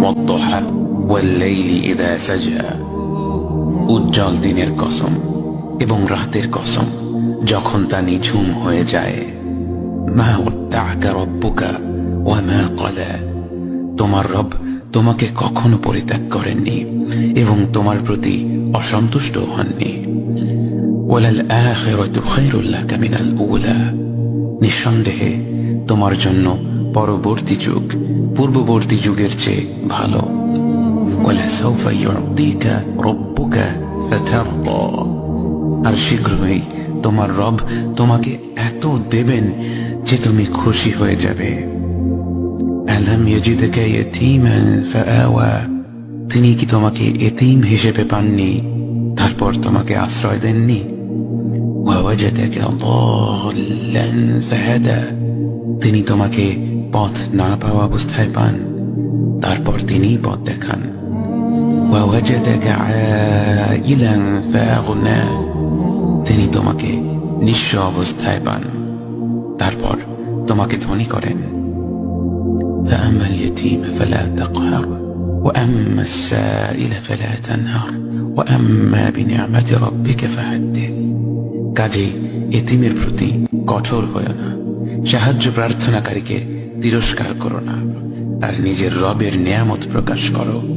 ওয়াদ-দুহা ওয়াল-লাইলি ইযা সাজা, উজ্জ্বল দিনের কসম এবং রাতের কসম যখন তা নিঝুম হয়ে যায়। মা ওয়াদ্দা'আকা রাব্বুকা ওয়া মা ক্বালা, তোমার রব তোমাকে কখনো পরিত্যাগ করেননি এবং তোমার প্রতি অসন্তুষ্ট হননি। ওয়ালাল আখিরাতু খায়রুল লাকা মিনাল উলা, নিঃসন্দেহে তোমার জন্য পরবর্তী যুগ পূর্ববর্তী যুগের চেয়ে ভালো। ওয়ালাসাউফা ইউ'তিকা রাব্বুকা ফাতারদা, আর শীঘ্রই তোমার রব তোমাকে এত দেবেন যে তুমি খুশি হয়ে যাবে। আলাম ইয়াজিদকা ইয়াতীমান ফাআওয়া, তিনি কি তোমাকে এতিম হিসেবে পাননি তারপর তোমাকে আশ্রয় দেননি? ওয়াওয়াজাদাকা দাল্লান ফাহাদা, তিনি তোমাকে পথ না পাওয়া অবস্থায় পান তারপর তিনিই পথ দেখান। ওয়াওয়াজাদাকা আইলান ফাআগনা, তিনি তোমাকে নিঃস্ব অবস্থায় পান তারপর তোমাকে ধনী করেন। فأما اليتيم فلا تقهر وأما السائل فلا تنهر وأما بنعمة ربك فحدث, কাজেই এতিমের প্রতি কঠোর হয়ো না, সাহায্য প্রার্থনাকারীকে তিরস্কার করো না, আর নিজের রবের নিয়ামত প্রকাশ করো।